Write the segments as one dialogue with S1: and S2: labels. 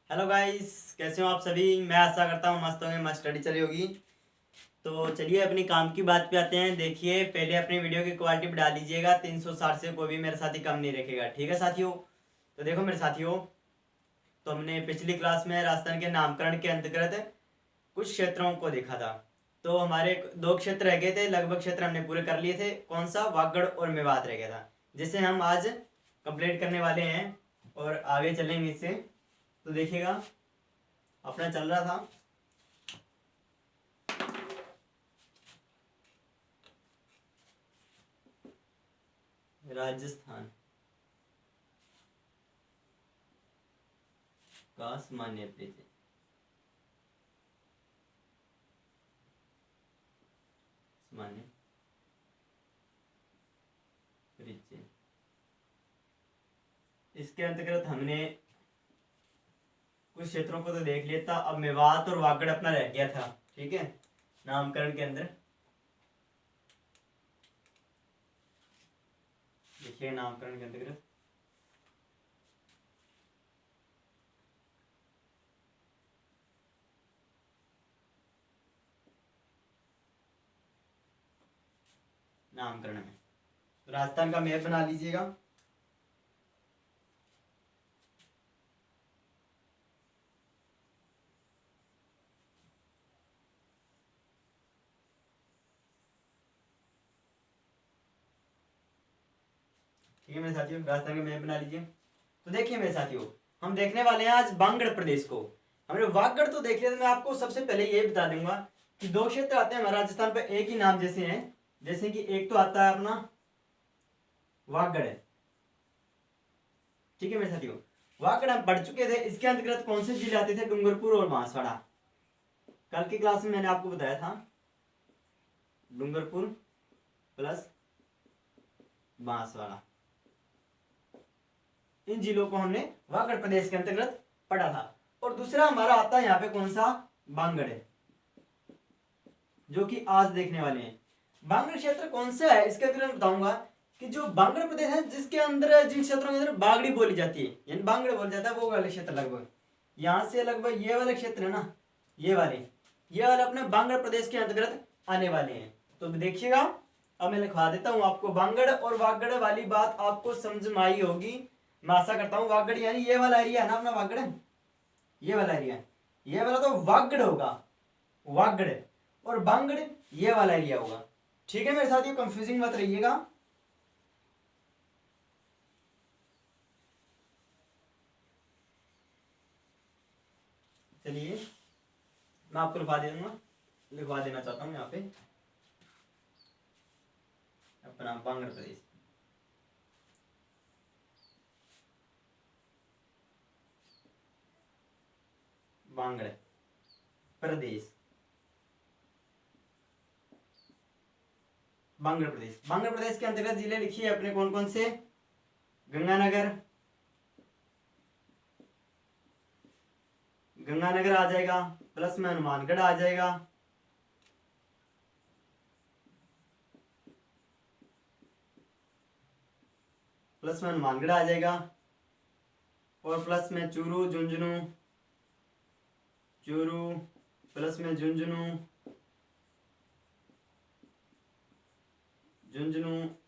S1: Hello guys, कैसे हो आप सभी। मैं आशा करता हूँ मस्त होंगे, मस्त स्टडी चली होगी। तो चलिए अपनी काम की बात पे आते हैं। देखिए, पहले अपनी वीडियो की क्वालिटी बढ़ा लीजिएगा। 360 से कोई भी मेरे साथी कम नहीं रखेगा, ठीक है साथियों। तो देखो मेरे साथियों, तो हमने पिछली क्लास में राजस्थान के नामकरण के अंतर्गत कुछ क्षेत्रों को देखा था। तो हमारे दो क्षेत्र रह गए थे, लगभग क्षेत्र हमने पूरे कर लिए थे। कौन सा? वागड़ और मेवात रह गया था, जिसे हम आज कंप्लीट करने वाले हैं और आगे चलेंगे इससे। तो देखिएगा, अपना चल रहा था राजस्थान का सामान्य परिचय। सामान्य परिचय इसके अंतर्गत हमने कुछ क्षेत्रों को तो देख लिया था। अब मेवात और वागड़ अपना रह गया था, ठीक है, नामकरण के अंदर। देखिए नामकरण के अंतर्गत नामकरण में तो राजस्थान का मैप बना लीजिएगा। ठीक है मेरे साथियों, राजस्थान का मैप बना लीजिए। तो देखिए मेरे साथियों, हम देखने वाले हैं आज बांगड़ प्रदेश को। हमने वागड़ तो देख लिया था। मैं आपको सबसे पहले ये बता दूंगा कि दो क्षेत्र आते हैं हमारे राजस्थान पर एक ही नाम जैसे हैं। जैसे कि एक तो आता है अपना वागड़ है, ठीक है मेरे साथियों। वागड़ हम पढ़ चुके थे। इसके अंतर्गत कौन से जिले आते थे? डूंगरपुर और बांसवाड़ा। कल की क्लास में मैंने आपको बताया था डूंगरपुर प्लस बांसवाड़ा, इन जिलों को हमने वागड़ प्रदेश के अंतर्गत पढ़ा था। और दूसरा हमारा आता है यहाँ पे कौन सा? बांगड़ है, जो कि आज देखने वाले हैं। बांगड़ क्षेत्र कौन सा है इसके अंतर्गत बताऊंगा कि जो बांगड़ प्रदेश है जिसके अंदर, जिन क्षेत्रों के अंदर बागड़ी बोली जाती है, यानी बांगड़ बोल जाता है, वो वाले क्षेत्र लगभग यहाँ से लगभग ये वाले क्षेत्र है ना, ये वाले अपने बांगड़ प्रदेश के अंतर्गत आने वाले हैं। तो देखिएगा, अब मैं लिखवा देता हूँ आपको। बांगड़ और वागड़ वाली बात आपको समझ में आई होगी, मैं आशा करता हूँ। वागड़ यानी ये वाला एरिया है ना अपना, वागड़ ये वाला एरिया, ये वाला तो वागड़ होगा, वागड़। और बांगड़ ये वाला एरिया होगा, ठीक है मेरे साथ। ये कंफ्यूजिंग मत रहिएगा। चलिए मैं आपको लिखवा देना चाहता हूँ यहाँ पे अपना बांगड़ प्रदेश। बांगड़ प्रदेश, बांगड़ प्रदेश के अंतर्गत जिले लिखिए अपने कौन कौन से? गंगानगर आ जाएगा, प्लस में हनुमानगढ़ आ जाएगा, प्लस में हनुमानगढ़ आ जाएगा, और प्लस में चूरू प्लस में झुंझुनू,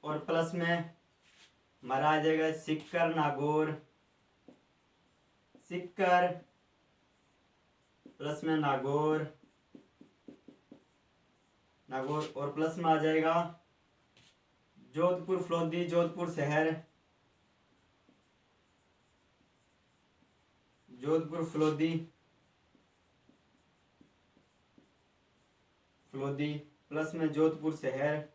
S1: और प्लस में हमारा आ जाएगा सिक्कर प्लस में नागौर, और प्लस में आ जाएगा जोधपुर फ्लोदी, जोधपुर शहर, जोधपुर फ्लोदी, प्लस में जोधपुर शहर,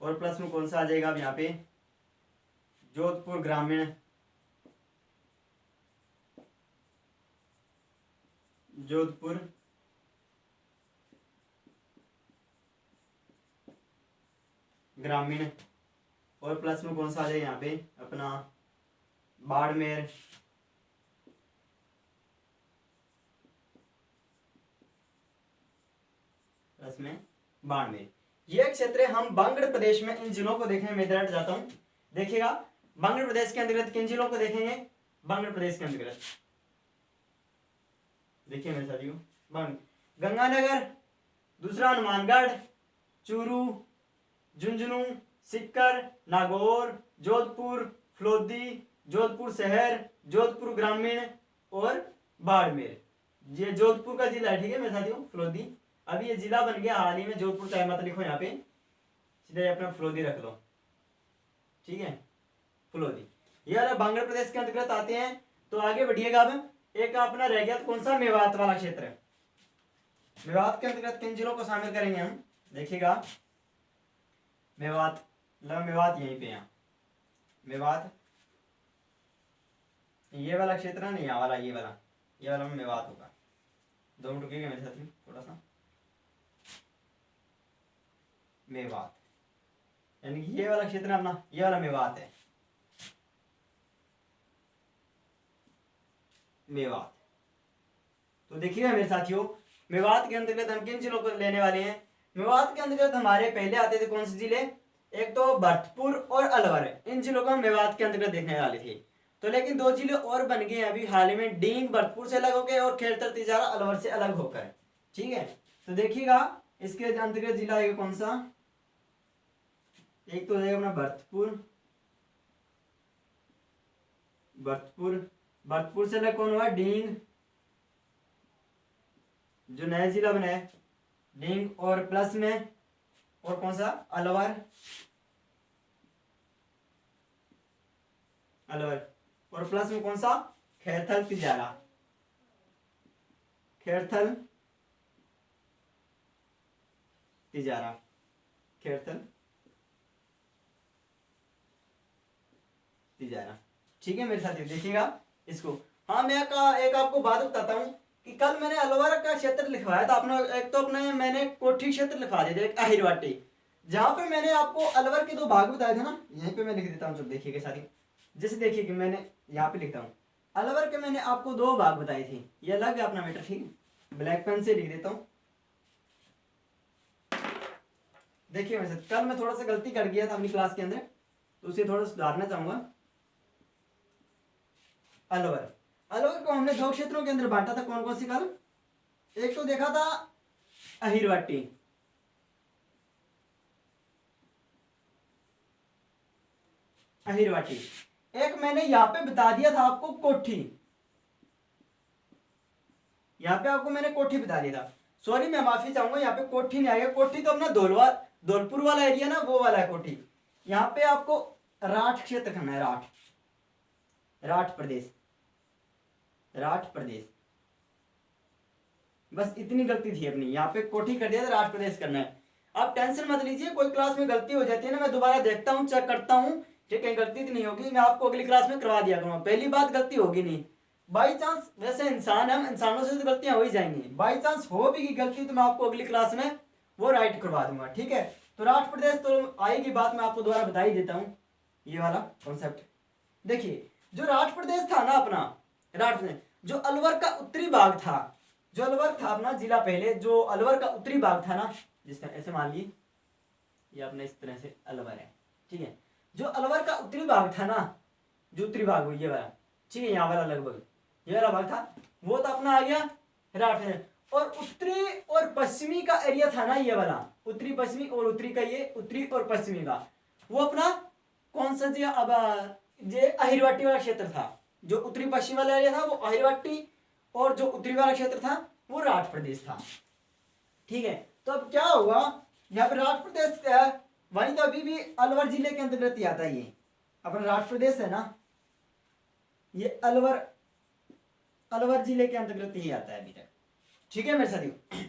S1: और प्लस में कौन सा आ जाएगा अब यहाँ पे? जोधपुर ग्रामीण, और प्लस में कौन सा आ जाएगा यहाँ पे अपना? बाड़मेर, प्लस में बाड़मेर। ये क्षेत्र है। हम बांगड़ प्रदेश में इन जिलों को देखने में इधर जाता हूं। देखिएगा, बांगड़ प्रदेश के अंतर्गत किन जिलों को देखेंगे? बांगड़ प्रदेश के अंतर्गत देखिए मेरे साथियों, गंगानगर, दूसरा हनुमानगढ़, चूरू, झुंझुनू, सीकर, नागौर, जोधपुर, फलोदी, जोधपुर शहर, जोधपुर ग्रामीण और बाड़मेर। ये जोधपुर का जिला है, ठीक है मेरे साथियों, फलोदी। अभी ये जिला बन गया हाल ही में, जोधपुर चाहे मत लिखो यहाँ पे, सीधे अपना फलोदी रख लो, ठीक है, फलोदी। ये वाला बांगड़ प्रदेश के अंतर्गत आते हैं। तो आगे बढ़िएगा। अब एक अपना रह गया कौन सा? मेवात वाला क्षेत्र। मेवात के अंतर्गत किन जिलों को शामिल करेंगे हम? देखिएगा, मेवात, मेवात यहीं पे है, मेवात, ये वाला क्षेत्र है नहीं, यहाँ वाला, ये वाला में मेवात होगा। 2 मिनट रुकिएगा मेरे साथ, थोड़ा सा। मेवात यानी कि ये वाला क्षेत्र अपना, ये वाला मेवात है, मेवात। तो देखिएगा मेरे साथियों, मेवात के अंतर्गत हम किन जिलों को लेने वाले हैं? मेवात के अंतर्गत हमारे पहले आते थे कौन से जिले? एक तो भरतपुर और अलवर, इन जिलों को हम मेवात के अंतर्गत देखने वाले थे। तो लेकिन 2 जिले और बन गए अभी हाल ही में, डींग भरतपुर से अलग होकर और खेड़तर तिजारा अलवर से अलग होकर, ठीक है। तो देखिएगा, इसके अंतर्गत जिला आएगा कौन सा? एक तो जाएगा अपना भरतपुर, भरतपुर से अलग कौन हुआ? डींग, जो नया जिला बना है डींग, और प्लस में और कौन सा? अलवर, और प्लस में कौन सा? खैरथल तिजारा, खैरथल तिजारा, खैरथल तिजारा, ठीक है मेरे साथियों। देखिएगा इसको। हाँ, मैं एक आपको बात बताता हूँ कि कल मैंने अलवर का क्षेत्र लिखवाया था अपना, एक तो अपने मैंने कोठी क्षेत्र लिखवा दिया था, एक अहिरवाटी, जहां पे मैंने आपको अलवर के 2 भाग बताए थे ना, यहीं पे मैं लिख देता हूँ, जब देखिएगा साथियों। जैसे देखिए कि मैंने यहाँ पे लिखता हूँ, अलवर के मैंने आपको 2 भाग बताए थे, ये अलग है अपना मैटर, ठीक है। ब्लैक पेन से लिख देता हूँ। देखिए मेरे साथ, कल मैं थोड़ा सा गलती कर गया था अपनी क्लास के अंदर, तो उसे थोड़ा सुधारना चाहूंगा। अलवर को हमने 2 क्षेत्रों के अंदर बांटा था, कौन कौन सी कल? एक तो देखा था अहिरवाटी, एक मैंने यहां पे बता दिया था आपको कोठी, यहां पे आपको मैंने कोठी बता दिया था। सॉरी, मैं माफी चाहूंगा, यहाँ पे कोठी नहीं आएगा। कोठी तो अपना धौलपुर वाला एरिया ना, वो वाला है कोठी। यहाँ पे आपको राठ क्षेत्र करना है, राठ प्रदेश, बस इतनी गलती थी अपनी, यहाँ पे कोठी कर दिया था, राठ प्रदेश करना है। आप टेंशन मत लीजिए, कोई क्लास में गलती हो जाती है ना, मैं दोबारा देखता हूँ, चेक करता हूँ, ठीक है, गलती तो नहीं होगी, मैं आपको अगली क्लास में करवा दिया करूँगा। पहली बात, गलती होगी नहीं, बाई चांस, वैसे इंसान है, इंसानों से तो गलतियां हो ही जाएंगी, बाई चांस हो भी की गलती तो मैं आपको अगली क्लास में वो राइट करवा दूंगा, ठीक है। तो राठ प्रदेश तो आएगी बात, मैं आपको दोबारा बता ही देता हूँ ये वाला कॉन्सेप्ट। देखिए, जो राठ प्रदेश था ना अपना, राठ प्रदेश जो अलवर का उत्तरी भाग था, जो अलवर था अपना जिला पहले, जो अलवर का उत्तरी भाग था ना, जिस तरह ऐसे मान लीजिए ये अपने इस तरह से अलवर है, ठीक है। जो अलवर का उत्तरी भाग था ना, जो उत्तरी भाग हुई ये वाला, ठीक है, यहाँ वाला लगभग ये वाला भाग था, वो तो अपना आ गया राठ प्रदेश। और उत्तरी और पश्चिमी का एरिया था ना ये वाला, उत्तरी पश्चिमी और उत्तरी का, ये उत्तरी और पश्चिमी का, वो अपना कौन सा जी? अब ये अहिरवाटी वाला क्षेत्र था। जो उत्तरी पश्चिम वाला एरिया था वो अहिरवाटी, और जो उत्तरी वाला क्षेत्र था वो राठ प्रदेश था, ठीक है। तो अब क्या हुआ, यहाँ पे राठ प्रदेश वहीं तो अभी भी अलवर जिले के अंतर्गत ही आता है, ये अपना राठ प्रदेश है ना, ये अलवर जिले के अंतर्गत ही आता है अभी तक, ठीक है मेरे साथियों।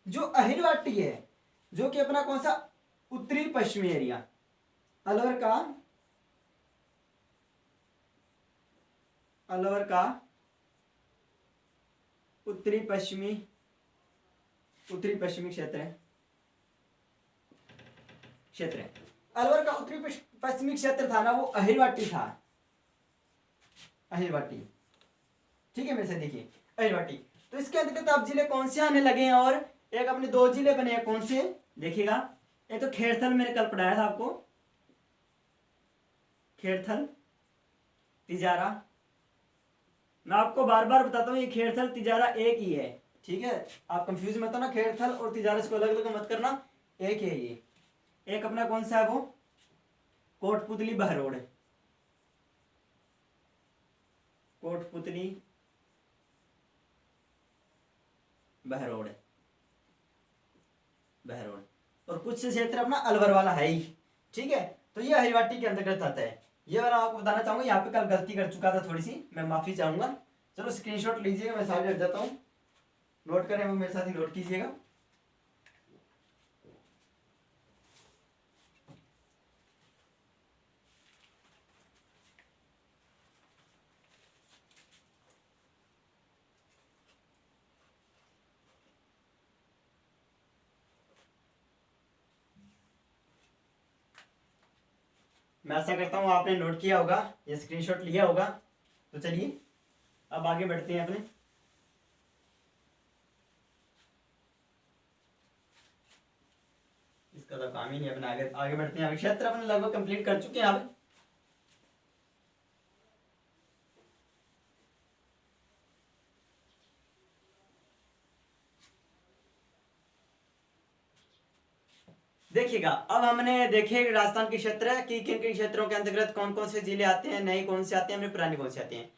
S1: जो अहिरवाटी है, जो कि अपना कौन सा? उत्तरी पश्चिमी एरिया, अलवर का उत्तरी पश्चिमी क्षेत्र है, अलवर का उत्तरी पश्चिमी क्षेत्र था ना, वो अहिरवाटी था, ठीक है मेरे से। देखिए अहिरवाटी, तो इसके अंतर्गत अब जिले कौन से आने लगे हैं? और एक अपने 2 जिले बने हैं, कौन से? देखिएगा, ये तो खेड़थल मैंने कल पढ़ाया था आपको, खेड़थल तिजारा। मैं आपको बार बार बताता हूँ ये खेड़थल तिजारा एक ही है, ठीक है। आप कंफ्यूज मत होना, खेड़थल और तिजारा इसको अलग अलग मत करना, एक है ये। एक अपना कौन सा है वो, कोटपुतली बहरोड, कोटपुतली बहरोड, बहरोड। और कुछ क्षेत्र अपना अलवर वाला है ही, ठीक है। तो ये हरिवाटी के अंतर्गत आता है। ये वाला आपको बताना चाहूंगा, यहाँ पे कल गलती कर चुका था थोड़ी सी, मैं माफी चाहूंगा। चलो स्क्रीनशॉट लीजिएगा, मैं साइड हट जाता हूँ, नोट करें वो मेरे साथ ही नोट कीजिएगा। मैं आशा करता हूँ आपने नोट किया होगा, ये स्क्रीनशॉट लिया होगा। तो चलिए अब आगे बढ़ते हैं अपने। इसका तो काम ही नहीं, अपने आगे आगे बढ़ते हैं। क्षेत्र अपने लगभग कंप्लीट कर चुके हैं आप। देखिएगा, अब हमने देखे राजस्थान के क्षेत्र कि किन किन क्षेत्रों के अंतर्गत कौन कौन से जिले आते हैं, नए कौन से आते हैं, पुराने कौन से आते हैं।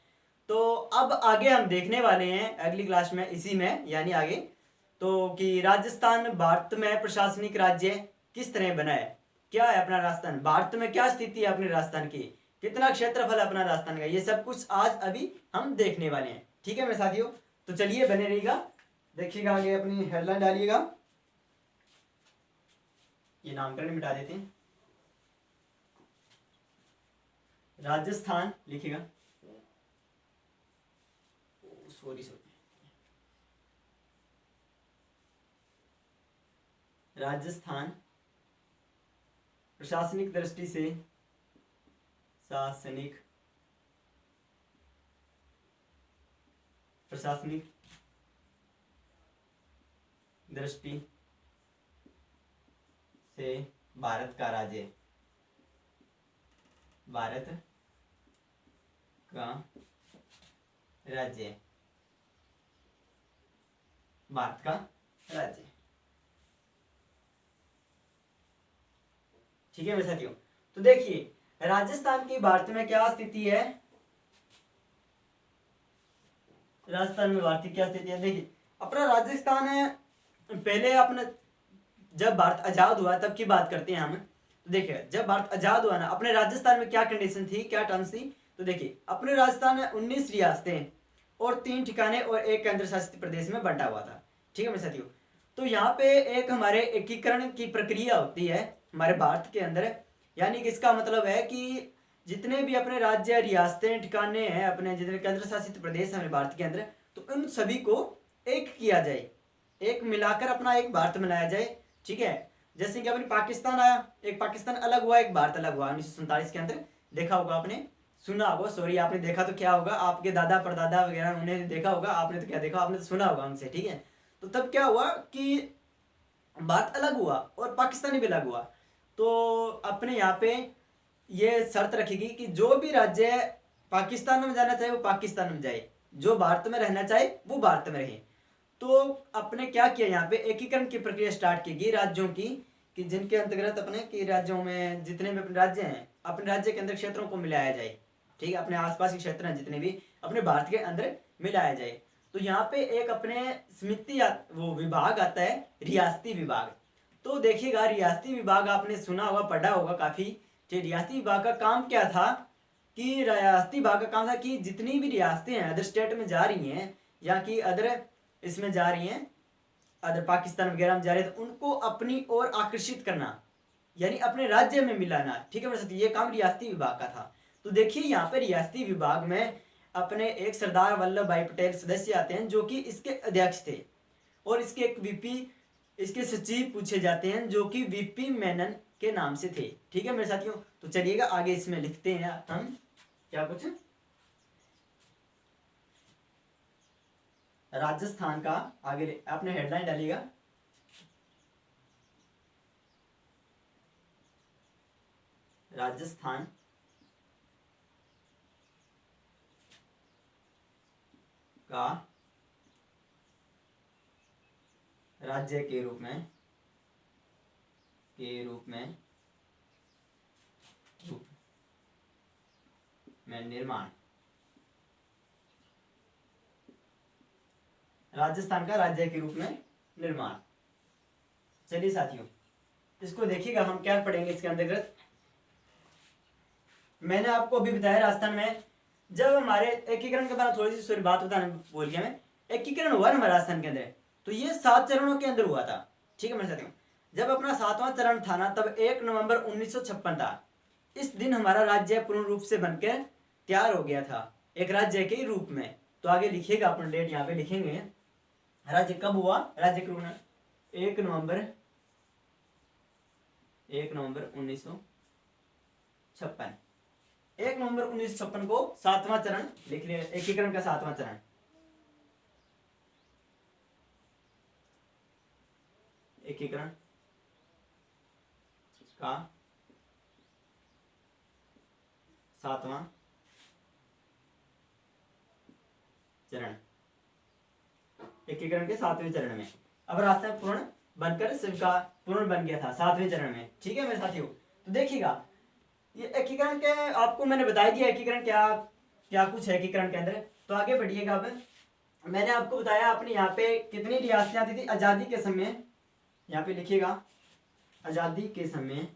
S1: तो अब आगे हम देखने वाले हैं अगली क्लास में, इसी में यानी आगे, तो कि राजस्थान भारत में प्रशासनिक राज्य किस तरह बना है, क्या है अपना राजस्थान, भारत में क्या स्थिति है अपने राजस्थान की, कितना क्षेत्रफल अपना राजस्थान का, ये सब कुछ आज अभी हम देखने वाले हैं, ठीक है मेरे साथियों। तो चलिए बने रहिएगा, देखिएगा आगे, अपनी हेडलाइन डालिएगा, ये नामकरण मिटा देते हैं, राजस्थान लिखिएगा, सॉरी सॉरी, राजस्थान प्रशासनिक दृष्टि से, शासनिक प्रशासनिक दृष्टि से भारत का राज्य, भारत का राज्य, भारत का राज्य, ठीक है मेरे साथियों। तो देखिए राजस्थान की भारत में क्या स्थिति है, राजस्थान में भारत की क्या स्थिति है। देखिए अपना राजस्थान है, पहले अपना जब भारत आजाद हुआ तब की बात करते हैं हम। तो देखिए जब भारत आजाद हुआ ना, अपने राजस्थान में क्या कंडीशन थी, क्या टर्म्स थी। तो देखिए अपने राजस्थान में 19 रियासतें और 3 ठिकाने और एक केंद्र शासित प्रदेश में बंटा हुआ था, ठीक है मेरे साथियों। तो यहाँ पे एक हमारे एकीकरण की प्रक्रिया होती है हमारे भारत के अंदर, यानी कि इसका मतलब है कि जितने भी अपने राज्य, रियासतें, ठिकाने हैं, अपने जितने केंद्र शासित प्रदेश हमारे भारत के अंदर, तो उन सभी को एक किया जाए, एक मिलाकर अपना एक भारत बनाया जाए, ठीक है। जैसे कि अपनी पाकिस्तान आया, एक पाकिस्तान अलग हुआ, एक भारत अलग हुआ 1947 के अंदर, देखा होगा आपने, सुना होगा, सॉरी आपने देखा तो क्या होगा, आपके दादा परदादा वगैरह उन्हें देखा होगा, आपने तो क्या देखा, आपने तो सुना होगा उनसे, ठीक है। तो तब क्या हुआ कि भारत अलग हुआ और पाकिस्तानी भी अलग हुआ। तो अपने यहाँ पे ये शर्त रखेगी कि जो भी राज्य पाकिस्तान में जाना चाहे वो पाकिस्तान में जाए, जो भारत में रहना चाहे वो भारत में रहे। तो अपने क्या किया, यहाँ पे एकीकरण की प्रक्रिया स्टार्ट की गई राज्यों की, कि जिनके अंतर्गत अपने कि राज्यों में जितने भी अपने राज्य हैं, अपने राज्य के अंदर क्षेत्रों को मिलाया जाए, ठीक है। अपने आसपास के क्षेत्र हैं जितने भी, अपने भारत के अंदर मिलाया जाए। तो यहाँ पे एक अपने समिति वो विभाग आता है, रियासती विभाग। तो देखिएगा रियासती विभाग आपने सुना होगा, पढ़ा होगा काफी, कि रियासती विभाग का काम क्या था, कि रियासती विभाग का काम था कि जितनी भी रियासतें हैं अदर स्टेट में जा रही हैं, या कि अदर इसमें जा रही हैं, अदर पाकिस्तान वगैरह में जा रहे हैं, तो उनको अपनी ओर आकर्षित करना, यानी अपने राज्य में मिलाना, ठीक है मेरे साथ, ये काम रियासती विभाग का था। तो देखिए यहाँ पे रियासती विभाग में अपने एक सरदार वल्लभ भाई पटेल सदस्य आते हैं, जो कि इसके अध्यक्ष थे, और इसके एक वीपी, इसके सचिव पूछे जाते हैं, जो कि वीपी मेनन के नाम से थे, ठीक है मेरे साथियों। तो चलिएगा आगे इसमें लिखते हैं हम क्या कुछ, राजस्थान का आगे आपने हेडलाइन डालिएगा, राजस्थान का राज्य के रूप में निर्माण। राजस्थान का राज्य के रूप में निर्माण। चलिए साथियों, इसको देखिएगा हम क्या पढ़ेंगे इसके अंतर्गत। मैंने आपको अभी बताया राजस्थान में जब हमारे एकीकरण के बारे में थोड़ी सी बात बताने बोल गया मैं। एकीकरण हुआ ना राजस्थान के अंदर, तो ये 7 चरणों के अंदर हुआ था। ठीक है मेरे साथियों, जब अपना 7वां चरण था ना, तब 1 नवंबर 1956 था। इस दिन हमारा राज्य पूर्ण रूप से बनकर तैयार हो गया था, एक राज्य के रूप में। तो आगे लिखिएगा, अपन डेट यहाँ पे लिखेंगे। राज्य कब हुआ, राज्य के रूप में 1 नवंबर 1956। 1 नवंबर 1956 को 7वां चरण लिख लिया, एकीकरण का 7वां चरण। एकीकरण का 7वां चरण, एकीकरण के 7वें चरण में। अब रास्ता पूर्ण बनकर सबका पूर्ण बन गया था 7वें चरण में। ठीक है मेरे साथियों, तो देखिएगा ये एकीकरण के आपको मैंने बता दिया एकीकरण क्या क्या कुछ है एकीकरण के अंदर। तो आगे बढ़िएगा। अब मैंने आपको बताया अपने यहाँ पे कितनी रियासतें आती थी आजादी के समय। यहाँ पे लिखिएगा, आजादी के समय,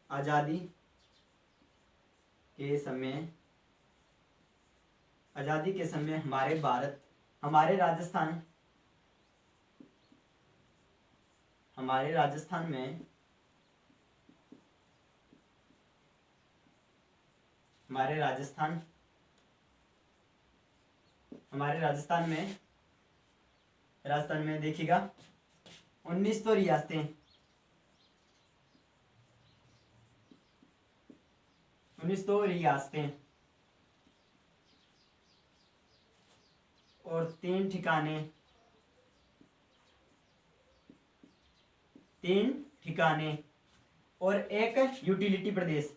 S1: आजादी के समय, आजादी के समय हमारे भारत, हमारे राजस्थान, हमारे राजस्थान में, हमारे राजस्थान में देखिएगा 19 तो रियासतें, 19 तो रियासतें और 3 ठिकाने, 3 ठिकाने और एक यूटिलिटी प्रदेश।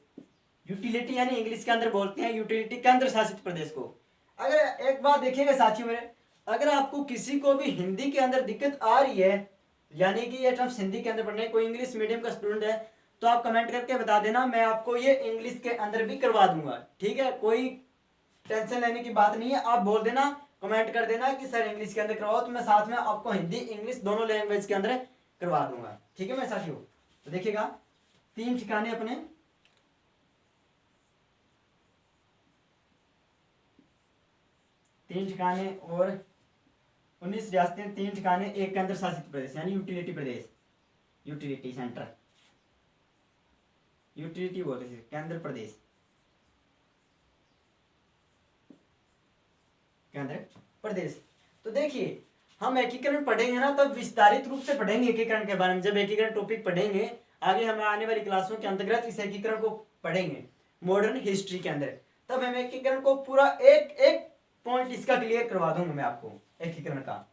S1: यूटिलिटी यानी इंग्लिश के अंदर बोलते हैं यूटिलिटी, केंद्र शासित प्रदेश को। अगर एक बात देखिएगा साथियों मेरे, अगर आपको किसी को भी हिंदी के अंदर दिक्कत आ रही है, यानी कि ये टर्म्स हिंदी के अंदर पढ़ने, कोई इंग्लिश मीडियम का स्टूडेंट है, तो आप कमेंट करके बता देना, मैं आपको ये इंग्लिश के अंदर भी करवा दूंगा। ठीक है, कोई टेंशन लेने की बात नहीं है। आप बोल देना, कमेंट कर देना कि सर इंग्लिश के अंदर करवाओ, तो मैं साथ में आपको हिंदी इंग्लिश दोनों लैंग्वेज के अंदर करवा दूंगा। ठीक है मेरे साथियों, तो देखिएगा 3 ठिकाने अपने, 3 ठिकाने और 19 रियासतें, 3 ठिकाने, एक केंद्र शासित प्रदेश यानी यूटिलिटी प्रदेश, यूटिलिटी सेंटर, यूटिलिटी बोलते थे, केंद्र प्रदेश, केंद्र प्रदेश। तो देखिए हम एकीकरण पढ़ेंगे ना, तब विस्तारित रूप से पढ़ेंगे एकीकरण के बारे में। जब एकीकरण टॉपिक पढ़ेंगे आगे हम आने वाली क्लासों के अंतर्गत इस एकीकरण को पढ़ेंगे मॉडर्न हिस्ट्री के अंदर, तब हम एकीकरण को पूरा एक एक पॉइंट इसका क्लियर करवा दूंगा मैं आपको एकीकरण का।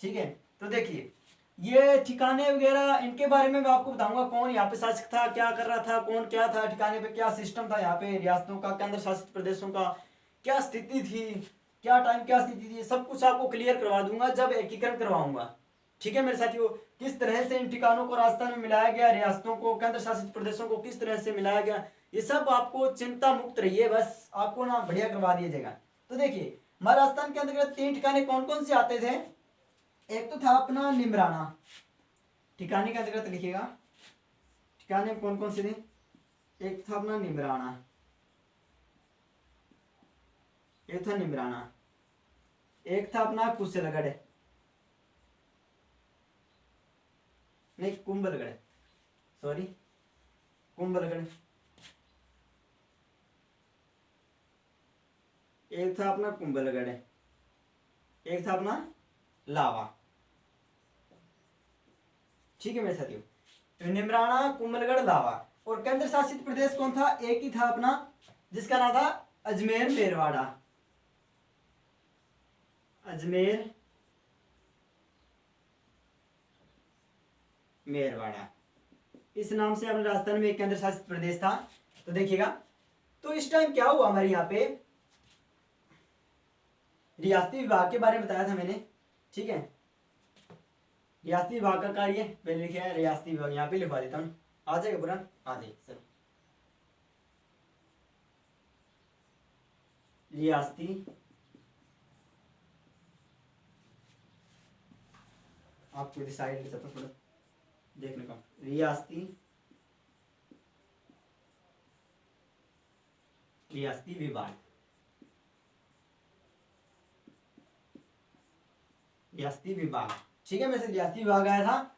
S1: ठीक है, तो देखिए ये ठिकाने वगैरह इनके बारे में मैं आपको बताऊंगा, कौन यहाँ पे शासक था, क्या कर रहा था, कौन क्या था, ठिकाने पे क्या सिस्टम था, यहाँ पे रियासतों का, केंद्र शासित प्रदेशों का क्या स्थिति थी, क्या टाइम क्या स्थिति थी, सब कुछ आपको क्लियर करवा दूंगा जब एकीकरण करवाऊंगा। ठीक है मेरे साथियों, किस तरह से इन ठिकानों को राजस्थान में मिलाया गया, रियासतों को, केंद्र शासित प्रदेशों को किस तरह से मिलाया गया, ये सब आपको चिंता मुक्त रहिए, बस आपको ना बढ़िया करवा दिया जाएगा। तो देखिए हमारे राजस्थान के अंतर्गत 3 ठिकाने कौन कौन से आते थे। एक तो था अपना निमराना, ठिकाने के अंतर्गत लिखिएगा ठिकाने कौन कौन से थे। एक था अपना निमराना, एक था निमराना, एक था अपना कुशलगढ़, नहीं कुंभलगढ़, सॉरी कुंभलगढ़, एक था अपना कुंभलगढ़, एक था अपना लावा। ठीक है मेरे साथियों, निमराना, कुंभलगढ़, लावा। और केंद्र शासित प्रदेश कौन था, एक ही था अपना, जिसका नाम था अजमेर मेरवाड़ा, अजमेर मेरवाड़ा। इस नाम से अपने राजस्थान में एक केंद्र शासित प्रदेश था। तो देखिएगा, तो इस टाइम क्या हुआ हमारे यहाँ पे, रियासती विभाग के बारे में बताया था मैंने, ठीक है। रियासती विभाग का कार्य पहले लिखा है, रियासती विभाग यहाँ पे लिखवा देता हूँ, आ जाएगा पूरा, आ जाए सर। रियासती आपको साइड ले जाता हूँ थोड़ा देखने का, रियासती रियासती विभाग, रियासती विभाग, ठीक है। वैसे रियासती विभाग आया था,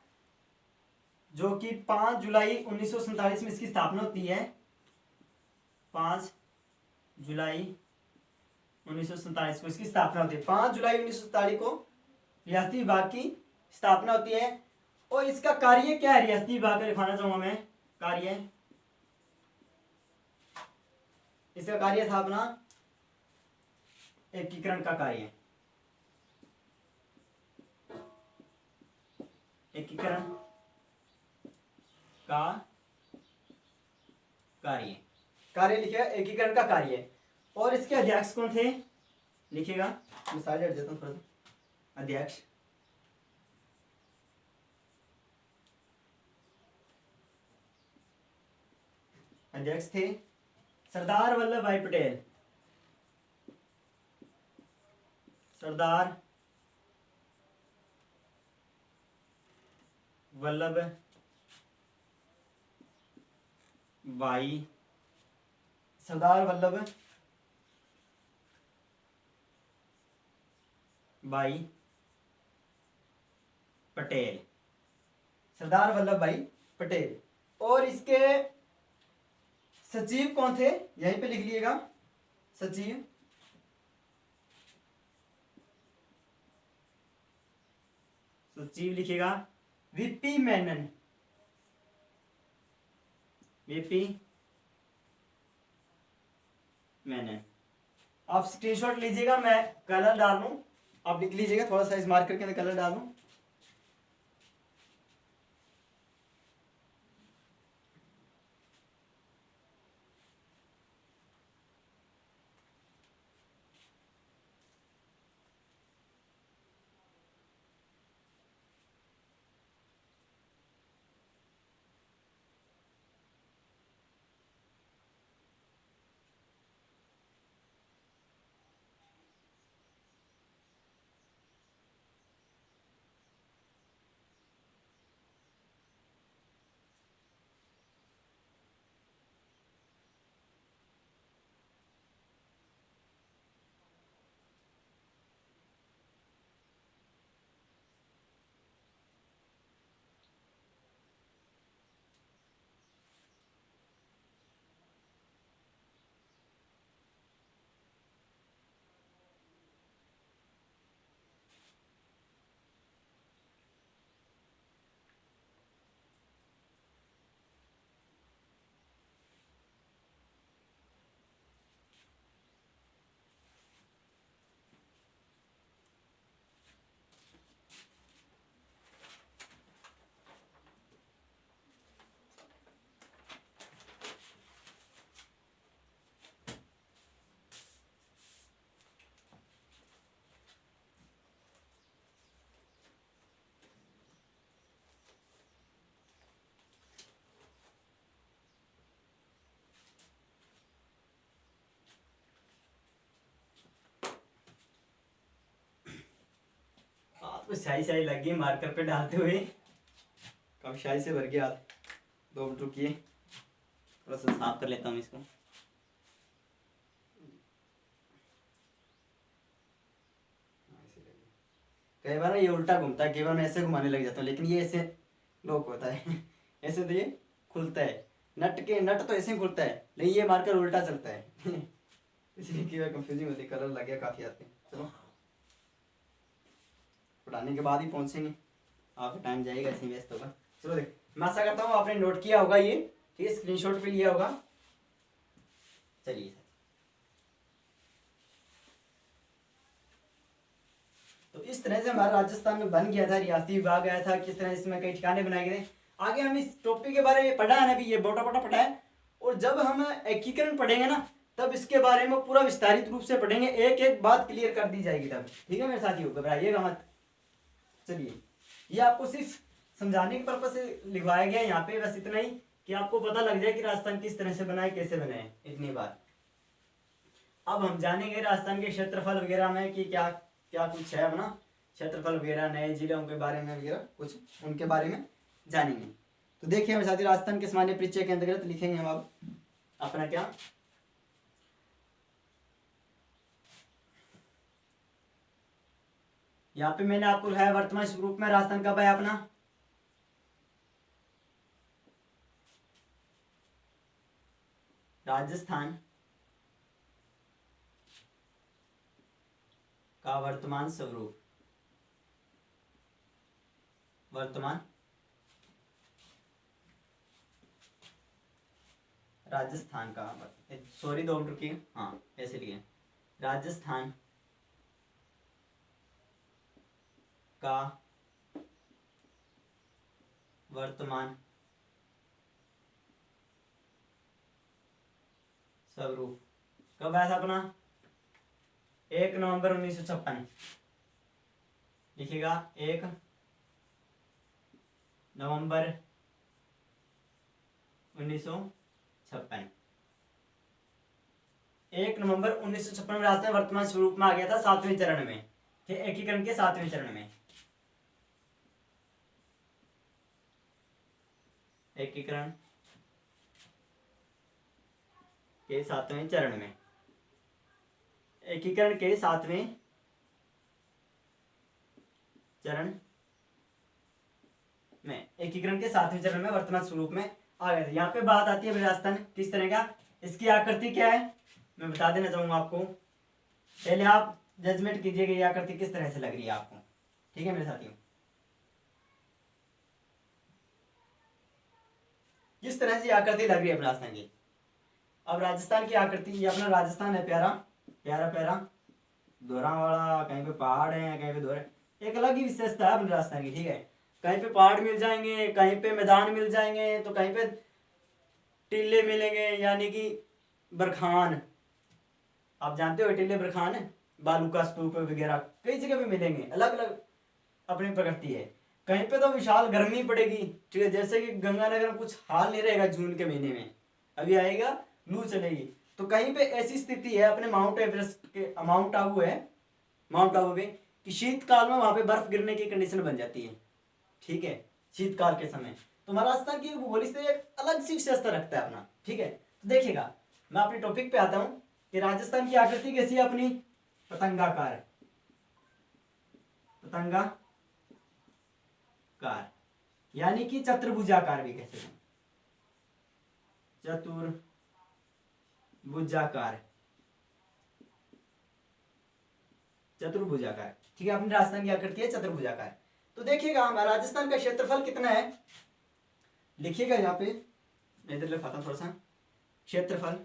S1: जो कि 5 जुलाई 1947 में इसकी स्थापना होती है। 5 जुलाई 1947 को इसकी स्थापना होती है। 5 जुलाई 1947 को रियासती विभाग की स्थापना होती है। और इसका कार्य क्या है, रियासती विभाग का लिखवाना चाहूंगा मैं कार्य। इसका कार्य था अपना एकीकरण का कार्य, एकीकरण का कार्य, कार्य लिखिएगा एकीकरण का कार्य। और इसके अध्यक्ष कौन थे, लिखिएगा, मैं साइड हट देता हूँ थोड़ा सा। अध्यक्ष, अध्यक्ष थे सरदार वल्लभ भाई पटेल, सरदार वल्लभ भाई, सरदार वल्लभ भाई पटेल, सरदार वल्लभ भाई पटेल। और इसके सचिव कौन थे, यहीं पे लिख लीजिएगा, सचिव, सचिव लिखिएगा वीपी मेनन, वीपी मेनन। आप स्क्रीनशॉट लीजिएगा, मैं कलर डाल दूं, आप लिख लीजिएगा, थोड़ा सा इस मार्कर के अंदर कलर डाल दूं। आपको स्याही स्याही लग गई मार्कर पे डालते हुए, काफी स्याही से भर गया। 2 मिनट रुकिए, थोड़ा सा साफ कर लेता हूँ इसको। कई बार ये उल्टा घूमता है, कई बार मैं ऐसे घुमाने लग जाता हूँ, लेकिन ये ऐसे लॉक होता है ऐसे तो ये खुलता है, नट तो ऐसे ही खुलता है, लेकिन ये मार्कर उल्टा चलता है इसलिए कई बार कंफ्यूजिंग होती है। कलर लग गया काफी आते हैं, चलो पढ़ाने के बाद ही पहुंचेंगे, आपका टाइम जाएगा ऐसे ही व्यस्त होगा। चलो देख, मैं आशा करता हूँ आपने नोट किया होगा ये, ठीक है, स्क्रीनशॉट पे लिया होगा। चलिए, तो इस तरह से हमारा राजस्थान में बन गया था, रियासती विभाग आया था, किस तरह इसमें कई ठिकाने बनाए गए थे। आगे हम इस टॉपिक के बारे में पढ़ा है ना, अभी ये मोटा मोटा पढ़ा है, और जब हम एकीकरण पढ़ेंगे ना तब इसके बारे में पूरा विस्तारित रूप से पढ़ेंगे, एक एक बात क्लियर कर दी जाएगी तब। ठीक है मेरे साथियों, घबराइएगा मत। चलिए, ये आपको सिर्फ समझाने के पर्पज से लिखवाया गया है यहाँ पे, बस इतना ही कि आपको पता लग जाए कि राजस्थान किस तरह से बना है, कैसे बना है, इतनी बात। अब हम जानेंगे राजस्थान के क्षेत्रफल वगैरह में कि क्या क्या कुछ है अपना क्षेत्रफल वगैरह, नए जिलों के बारे में वगैरह कुछ उनके बारे में जानेंगे। तो देखिए हमारे साथी, राजस्थान के सामान्य परिचय के अंतर्गत लिखेंगे हम अब अपना क्या, यहाँ पे मैंने आपको लिखा है वर्तमान स्वरूप में राजस्थान कब है अपना, राजस्थान का वर्तमान स्वरूप, वर्तमान राजस्थान का, सॉरी 2 मिनट रुकिए, हाँ ऐसे लिए, राजस्थान का वर्तमान स्वरूप कब आया था अपना, 1 नवंबर 1956। लिखिएगा 1 नवंबर 1956। 1 नवंबर 1956 में राजस्थान वर्तमान स्वरूप में आ गया था 7वें चरण में, एकीकरण के 7वें चरण में, एकीकरण के 7वें चरण में, एकीकरण के 7वें चरण में, एकीकरण के 7वें चरण में वर्तमान स्वरूप में आ गया था। यहाँ पे बात आती है राजस्थान किस तरह का, इसकी आकृति क्या है मैं बता देना चाहूंगा आपको, पहले आप जजमेंट कीजिएगा ये आकृति किस तरह से लग रही है आपको। ठीक है मेरे साथियों, किस तरह से आकृति लग रही है राजस्थान की। अब राजस्थान की आकृति, ये अपना राजस्थान है प्यारा प्यारा प्यारा, दोहरा वाला, कहीं पे पहाड़ है कहीं पे दोहरे, एक अलग ही विशेषता है अपने राजस्थान की। ठीक है, कहीं पे पहाड़ मिल जाएंगे, कहीं पे मैदान मिल जाएंगे, तो कहीं पे टीले मिलेंगे, यानी कि बरखान, आप जानते हो टीले बरखान है, बालू का स्तूप वगैरह कई जगह पे मिलेंगे, अलग अलग अपनी प्रकृति है। कहीं पे तो विशाल गर्मी पड़ेगी, ठीक है, जैसे कि गंगानगर में कुछ हाल नहीं रहेगा जून के महीने में, अभी आएगा लू चलेगी। तो कहीं पे ऐसी स्थिति है अपने माउंट एवरेस्ट के, माउंट आबू है, माउंट आबू पे, कि शीतकाल में वहां पे बर्फ गिरने की कंडीशन बन जाती है। ठीक है, शीतकाल के समय तो महाराष्ट्र की भूगोल से एक अलग सी विशेषता रखता है अपना। ठीक है, तो देखिएगा मैं अपने टॉपिक पे आता हूँ कि राजस्थान की आकृति कैसी है अपनी, पतंगाकार, पतंगाकार यानी कि चतुर्भुजाकार भी कह सकते हैं, चतुर्भुजाकार, चतुर्भुजाकार। ठीक है, अपनी राजस्थान की आकृति है चतुर्भुजाकार। तो देखिएगा हमारा राजस्थान का क्षेत्रफल कितना है, लिखिएगा यहाँ पे, मैं इधर लिखाता हूँ थोड़ा सा, क्षेत्रफल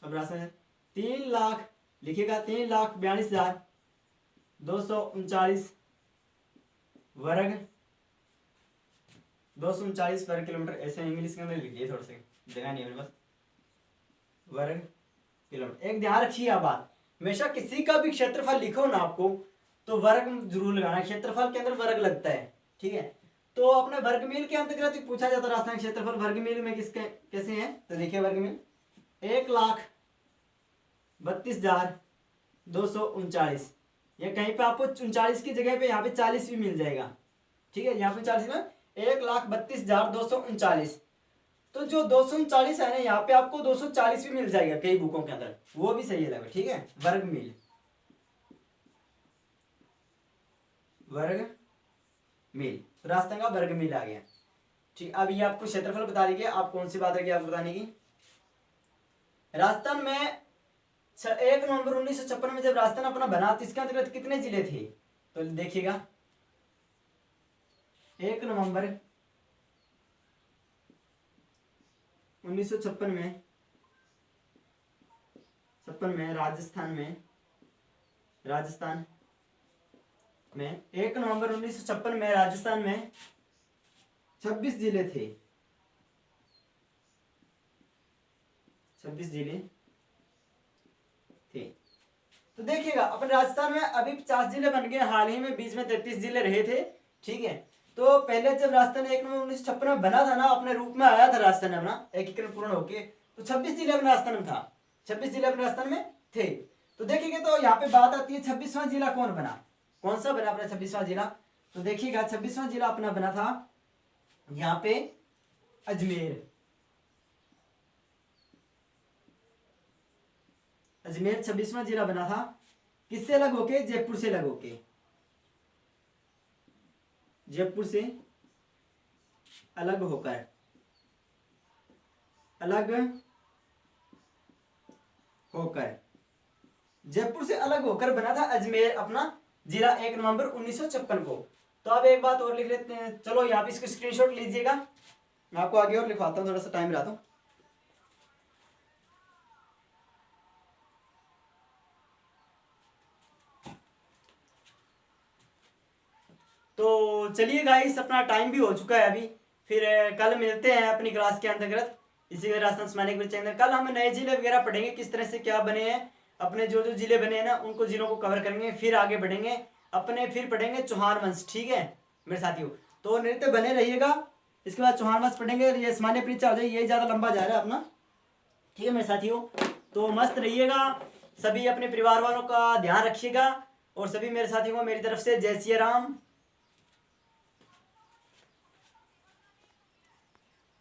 S1: अब राजस्थान 3,00,000, लिखिएगा 3,42,239 वर्ग, 239 वर्ग किलोमीटर, ऐसे इंग्लिश के अंदर लिखिए, थोड़ा सा जगह नहीं है मेरे पास, वर्ग किलोमीटर। एक ध्यान रखिए आप बात, हमेशा किसी का भी क्षेत्रफल लिखो ना आपको तो वर्ग जरूर लगाना, क्षेत्रफल के अंदर वर्ग लगता है। ठीक है, तो अपने वर्ग मील के अंतर्गत पूछा जाता है राजस्थान क्षेत्रफल वर्ग मील में किसके कैसे है, तो देखिए वर्ग मील 1,32,239, या कहीं पे आपको 39 की जगह पे यहाँ पे 40 भी मिल जाएगा। ठीक है, यहाँ पे 40 ना, 1,32,239, तो जो 239 है ना यहाँ पे आपको 240 भी मिल जाएगा कई बुकों के अंदर, वो भी सही है। ठीक है, वर्ग मील, वर्ग मील, तो राजस्थान का वर्ग मील आ गया। ठीक, अब ये आपको क्षेत्रफल बता दी, आप कौन सी बात रही आपको बताने की। राजस्थान में 1 नवंबर 1956 में जब राजस्थान अपना बना तो इसके अंतर्गत कितने जिले थे, तो देखिएगा 1 नवंबर 1956 में राजस्थान में 1 नवंबर 1956 में राजस्थान में 26 जिले थे। 26 जिले थे। तो देखिएगा अपन राजस्थान में अभी 50 जिले बन गए हाल ही में, बीच में 33 जिले रहे थे। ठीक है, तो पहले जब राजस्थान 1 नवंबर 1956 में बना था ना, अपने रूप में आया था राजस्थान अपना एकीकरण पूर्ण होके, तो 26 जिले अपने राजस्थान में था, 26 जिले अपने राजस्थान में थे। तो देखिएगा तो यहाँ पे बात आती है 26वां जिला कौन बना, कौन सा बना अपना 26वां जिला। तो देखिएगा 26वां जिला अपना बना था यहाँ पे अजमेर। अजमेर 26वां जिला बना था, किससे अलग होके, जयपुर से अलग होके, जयपुर से अलग होकर, अलग होकर, जयपुर से अलग होकर बना था अजमेर अपना जिला 1 नवंबर 1956 को। तो अब एक बात और लिख लेते हैं, चलो यहाँ पे इसको स्क्रीनशॉट लीजिएगा, मैं आपको आगे और लिखवाता हूँ, थोड़ा सा टाइम रहा तो चलिए गाइस, अपना टाइम भी हो चुका है अभी, फिर कल मिलते हैं अपनी क्लास के अंतर्गत इसी राजस्थान स्मारक चैनल। कल हम नए जिले वगैरह पढ़ेंगे, किस तरह से क्या बने हैं, अपने जो जो जिले बने हैं ना उनको जिलों को कवर करेंगे, फिर आगे बढ़ेंगे अपने, फिर पढ़ेंगे चौहान वंश। ठीक है मेरे साथियों, तो नृत्य बने रहिएगा, इसके बाद चौहान वंश पढ़ेंगे, ये सामान्य परीक्षा हो जाए, ये ज़्यादा लंबा जा रहा है अपना। ठीक है मेरे साथियों, तो मस्त रहिएगा, सभी अपने परिवार वालों का ध्यान रखिएगा, और सभी मेरे साथियों को मेरी तरफ से जय सिया राम।